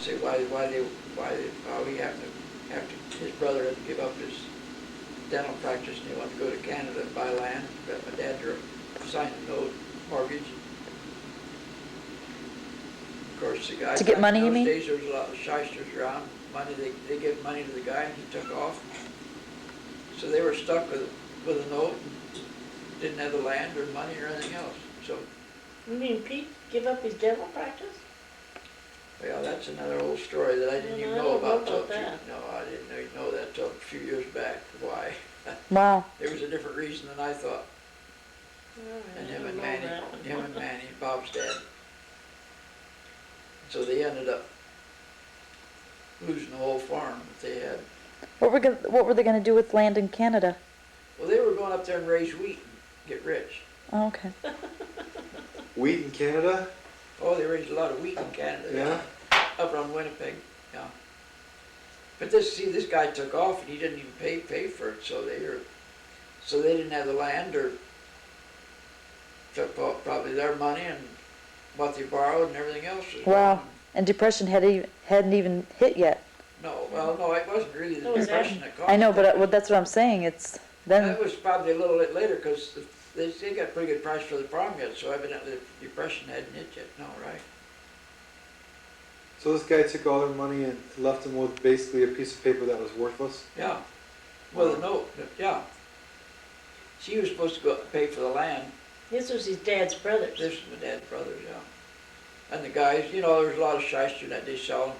say why he happened to have to, his brother had to give up his dental practice and he wanted to go to Canada and buy land. Got my dad to sign a note, mortgage. Of course, the guy. To get money, you mean? Those days there was a lot of shysters around. Money, they give money to the guy and he took off. So they were stuck with a note and didn't have the land or money or anything else. So. You mean Pete give up his dental practice? Well, that's another old story that I didn't even know about till I didn't even know that till a few years back. Why? Wow. There was a different reason than I thought. And him and Manny, Bob's dad. So they ended up losing the whole farm that they had. What were they going to do with land in Canada? Well, they were going up there and raise wheat and get rich. Oh, okay. Wheat in Canada? Oh, they raised a lot of wheat in Canada. Yeah. Up around Winnipeg. Yeah. But this guy took off and he didn't even pay for it, so they didn't have the land or took probably their money and what they borrowed and everything else. Wow. Gone. And depression hadn't even hit yet. No, well, no, it wasn't really the depression that caused it. I know, but that's what I'm saying. It's then. That was probably a little bit later because they got a pretty good price for the farm yet, so evidently the depression hadn't hit yet. No, right? So this guy took all their money and left them with basically a piece of paper that was worthless? Yeah. With a note, yeah. She was supposed to go up and pay for the land. This was his dad's brothers. This was my dad's brothers, yeah. And the guys, there was a lot of shyster that they sell them.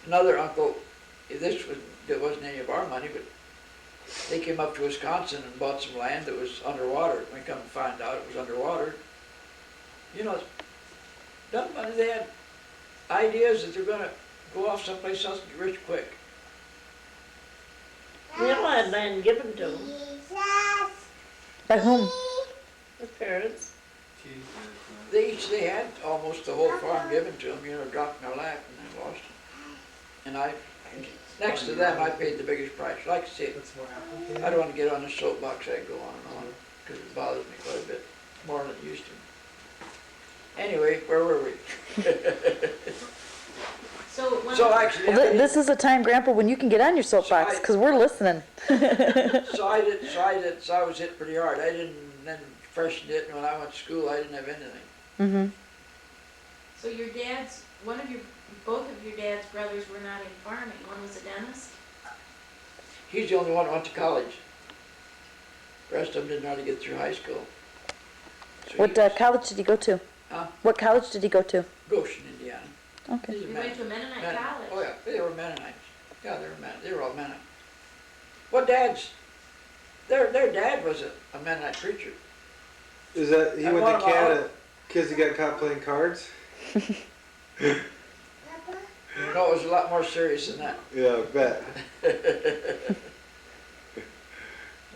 Another uncle, it wasn't any of our money, but they came up to Wisconsin and bought some land that was underwater. We come to find out it was underwater. Nothing money. They had ideas that they're going to go off someplace else and get rich quick. They all had land given to them. By whom? The parents. They had almost the whole farm given to them, dropped in their lap, and they lost it. And next to them, I paid the biggest price. Like I say, I don't want to get on the soapbox. I go on and on because it bothers me quite a bit more than it used to. Anyway, where were we? So actually, This is a time, Grandpa, when you can get on your soapbox because we're listening. So I was hit pretty hard. I didn't then freshen it, and when I went to school, I didn't have anything. Mm-hmm. So both of your dad's brothers were not in farming. One was a dentist? He's the only one that went to college. The rest of them didn't know how to get through high school. So What college did he go to? Huh? What college did he go to? Goshen, Indiana. Okay. He's a We went to a Mennonite college. Oh yeah, they were Mennonites. Yeah, they were all Mennonite. Well, their dad was a Mennonite preacher. Is that he I went want to him out. Canada because he got caught playing cards? No, it was a lot more serious than that. Yeah, I bet. I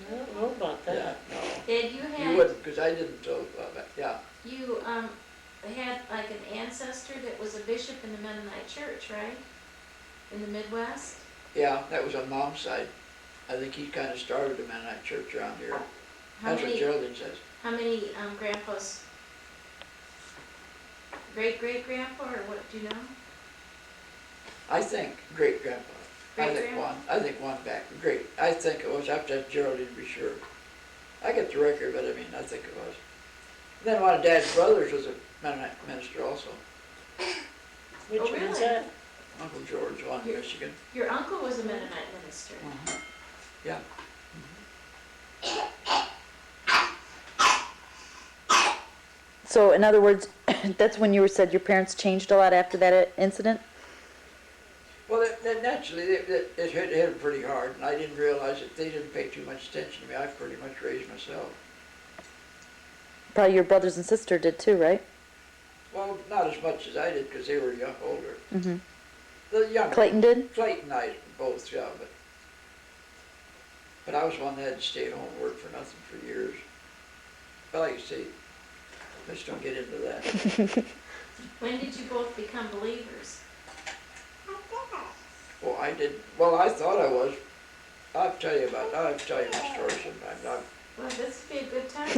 don't know about that. Yeah, no. Dad, You wouldn't, because I didn't tell about that. Yeah. you had like an ancestor that was a bishop in the Mennonite church, right? In the Midwest? Yeah, that was on Mom's side. I think he kind of started the Mennonite church around here. That's what Geraldine says. How many grandpas? Great-great-grandpa, or what, do you know? I think great-grandpa. Great-grandpa? I think one back. Great. I think it was. I have to ask Geraldine to be sure. I get the record, but I think it was. Then one of Dad's brothers was a Mennonite minister also. Which Oh, really? one's that? Uncle George, one in Michigan. Your uncle was a Mennonite minister. Yeah. So, in other words, that's when you said your parents changed a lot after that incident? Well, that naturally, it hit them pretty hard, and I didn't realize that they didn't pay too much attention to me. I pretty much raised myself. Probably your brothers and sister did too, right? Well, not as much as I did, because they were older. Mm-hmm. The younger. Clayton did? Clayton and I both, yeah, but I was one that had to stay at home and work for nothing for years. But like you say, let's don't get into that. When did you both become believers? Well, I did. Well, I thought I was. I'll have to tell you my story sometime. Well, this would be a good time.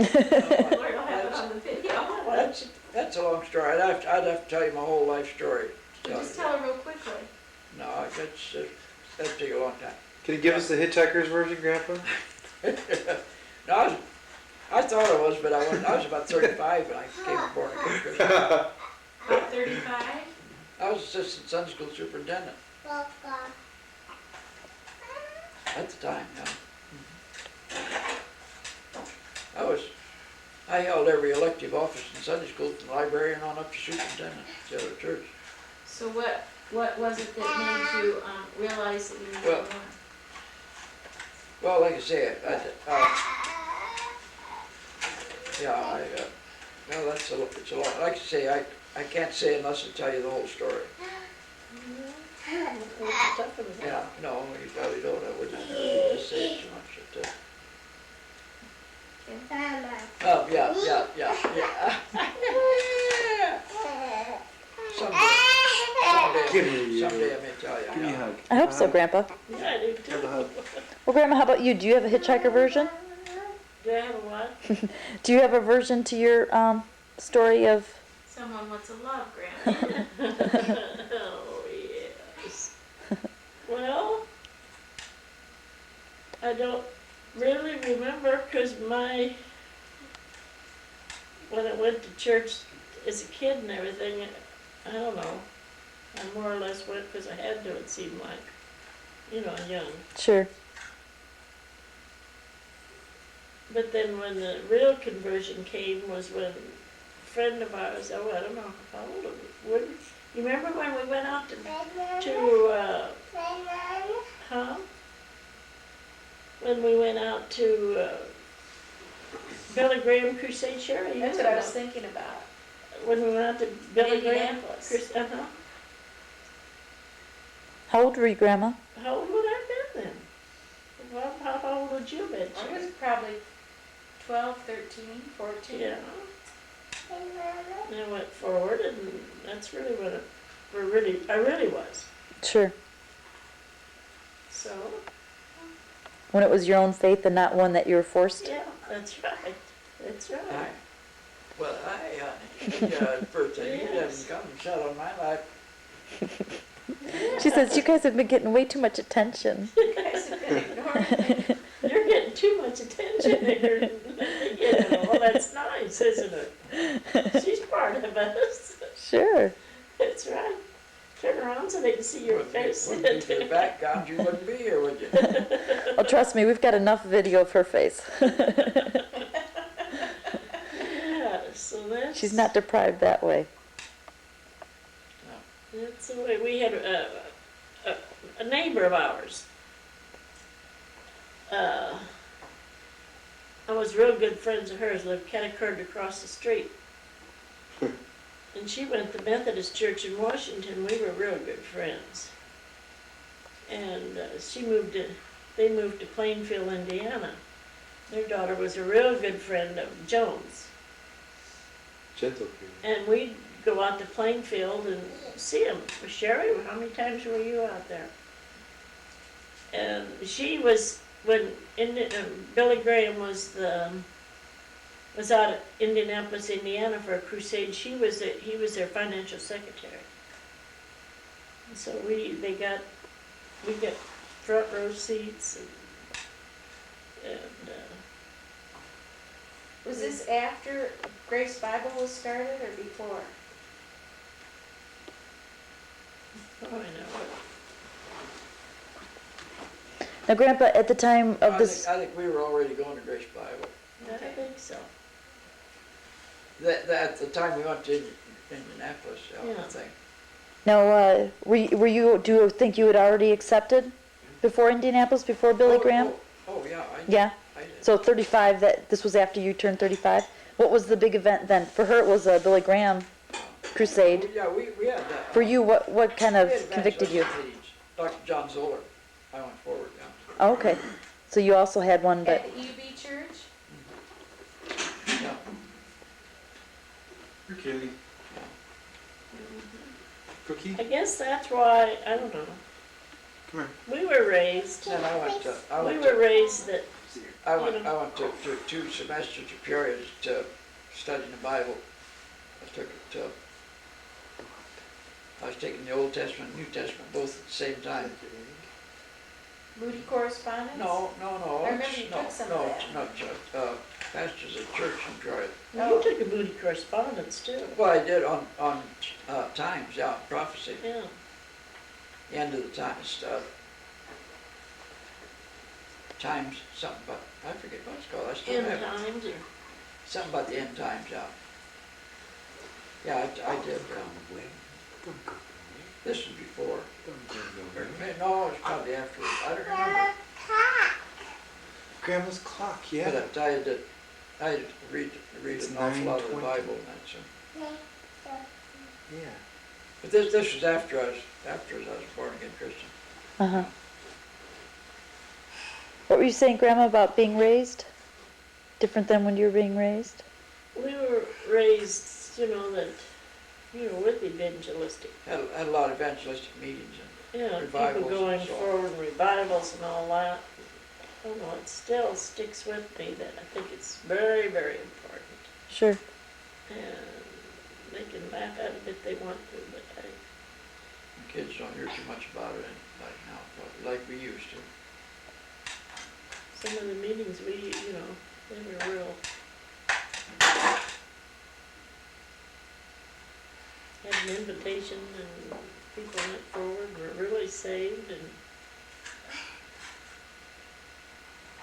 Lord will have it on the video. Well, that's a long story. I'd have to tell you my whole life story. tell Just you. tell her real quickly. No, that'd take a long time. Can you give us the Hitchhiker's version, Grandpa? No, I thought I was, but I was about 35 when I became born again Christian. About 35? I was assistant Sunday school superintendent at the time, yeah. I held every elective office in Sunday school, from librarian on up to superintendent at the other church. So what was it that made you realize that you needed Well, more? Well, like I say, well, it's a lot. Like I say, I can't say unless I tell you the whole story. What's tough about it? Yeah, no, you probably don't. I wouldn't just say it too much. Oh, yeah. Someday I may tell you. Give me a Yeah. hug. I hope so, Grandpa. Yeah, I do Have a too. hug. Well, Grandma, how about you? Do you have a hitchhiker version? Do I have a what? Do you have a version to your story of? Someone wants a love, Grandma. Oh, yes. Well, I don't really remember because when I went to church as a kid and everything, I don't know. I more or less went because I had to, it seemed like, young. Sure. But then when the real conversion came was when a friend of ours, I don't know how old it was. You remember when we went out to when we went out to Billy Graham Crusade, Sherry? That's what I was thinking about. When we went out to Billy Graham Indianapolis. Crusade, How old were you, Grandma? How old would I have been then? Well, how old would you have been, I was Sherry? probably 12, 13, 14. Yeah. And I went forward, and that's really what I really was. Sure. So, When it was your own faith and not one that you were forced? yeah, that's right. That's right. Hi. Well, birthday, you haven't come and sat on my lap. She says, you guys have been getting way too much attention. You guys have been ignoring me. You're getting too much attention there. Well, that's nice, isn't it? She's part of us. Sure. That's right. Turn around so they can see your face. Wouldn't be for the background, you wouldn't be here, would you? Oh, trust me, we've got enough video of her face. Yeah, so that's... She's not deprived that way. That's the way. We had a neighbor of ours. I was real good friends of hers, lived catty-cornered across the street. And she went to Methodist Church in Washington. We were real good friends. And they moved to Plainfield, Indiana. Their daughter was a real good friend of Jones. Gentle people. And we'd go out to Plainfield and see him. Sherry, how many times were you out there? And she was, when Billy Graham was out of Indianapolis, Indiana for a crusade, he was their financial secretary. And so we got front row seats and Was this after Grace Bible was started or before? oh, I know. Now, Grandpa, at the time of I this, think we were already going to Grace Bible. I think so. At the time we went to Indianapolis, I Yeah. think. now, were you? Do you think you had already accepted before Indianapolis, before Billy Graham? Oh, yeah, I did. Yeah. I did. So 35. This was after you turned 35. What was the big event then? For her, it was a Billy Graham crusade. Yeah, we had that. For you, what kind of We had convicted you? evangelistic meetings. Dr. John Zoller, I went forward, yeah. Oh, okay. So you also had one, but At the UB church? Yeah. You're kidding. Cookie? I guess that's why, I don't know. Come here. We were raised, And I went that, I went to 2 semesters of periods to studying the Bible. I took it I was taking the Old Testament and New Testament both at the same time. Moody correspondence? No. I remember you no, took some no, of that. it's not, pastors at church in Troy. Well, you took a Moody correspondence too. Well, I did on times, yeah, prophecy, Yeah. the end of the times, times, something about, I forget what it's called, I still End have it. times or, Something about the end times, yeah. Yeah, I did, this was before, or, no, it's probably afterwards, I don't remember. Grandma's clock, But yeah. I had to read It's an awful lot of the 9:20. Bible and that, so. Yeah. But this was after I was born again Christian. Uh-huh. What were you saying, Grandma, about being raised? Different than when you were being raised? we were raised, that, with evangelistic. Had a lot of evangelistic meetings and Yeah, Revivals people going and so on. forward, revivals and all that. I don't know, it still sticks with me that I think it's very, very important. Sure. And they can laugh at it if they want to, but the kids don't hear too much about it like now, probably like we used to. some of the meetings they were real. Had an invitation and people went forward, were really saved and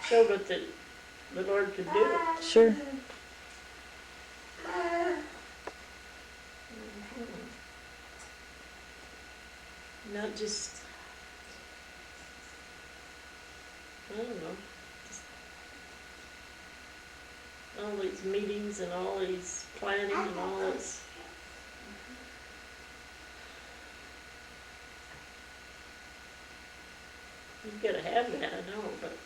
showed what the Lord could do. Sure. Not just, I don't know, just all these meetings and all these planning and all this. You've got to have that, I know, but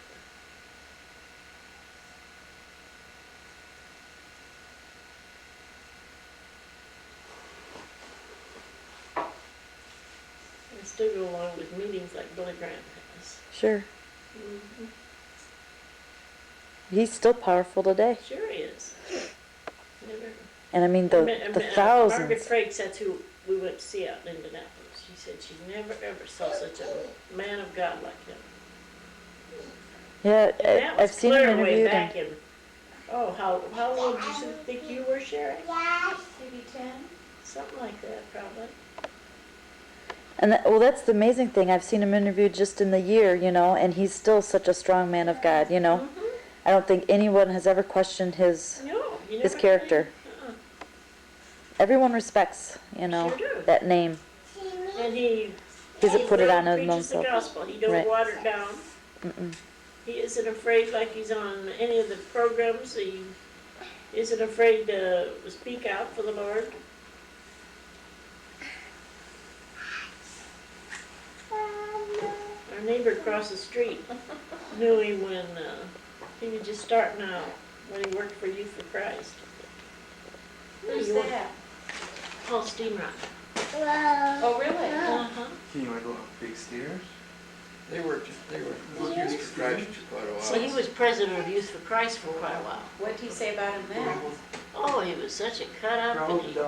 I still go along with meetings like Billy Graham has. Sure. Mhm. He's still powerful today. Sure he is. Never. And I mean, the Margaret thousands. Frakes, that's who we went to see out in Indianapolis. She said she never ever saw such a man of God like him. Yeah, And that I've was seen him clear way interviewed. back And, in, how old did you think you were, Sherry? Maybe 10? Something like that, probably. well, that's the amazing thing. I've seen him interviewed just in the year, and he's still such a strong man of God, Mhm. I don't think anyone has ever questioned his No, you his never character. Uh-uh. Everyone respects, Sure do. that name. And he Doesn't put it on preaches himself. the gospel. He don't Right. water it down. Mm-mm. He isn't afraid like he's on any of the programs. He isn't afraid to speak out for the Lord. Our neighbor across the street knew him when he was just starting out, when he worked for Youth for Christ. Who's He worked- that? Paul Steenrod. Oh, really? Uh-huh. Can you go up big stairs? They worked Youth for Christ for quite a while. So he was president of Youth for Christ for quite a while. What did he say about him then? Oh, he was such a cut up and he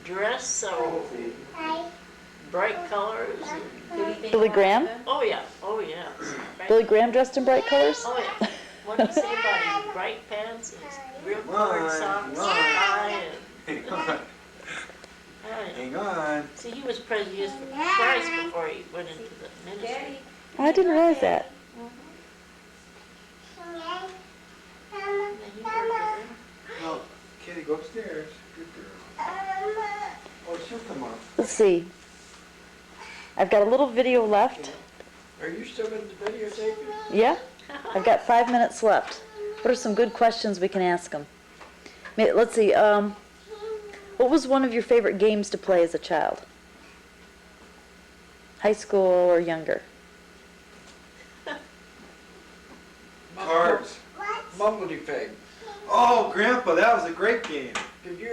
dressed so bright colors. And, Did he think Billy a lot Graham? of him? oh yeah, oh yeah. Billy Graham dressed in bright colors? Oh yeah. What did he say about his bright pants and his real colored socks and tie and, Hang on. oh, yeah. Hang on. See, he was president of Youth for Christ before he went into the ministry. Daddy. I didn't realize that. And then he worked with him. No, Kitty, go upstairs. Good girl. Oh, she'll come up. Let's see. I've got a little video left. Are you still going to videotape it? Yeah? I've got 5 minutes left. What are some good questions we can ask them? Let's see. What was one of your favorite games to play as a child? High school or younger? Cards. Mumbledy Peg. Oh, Grandpa, that was a great game. Did you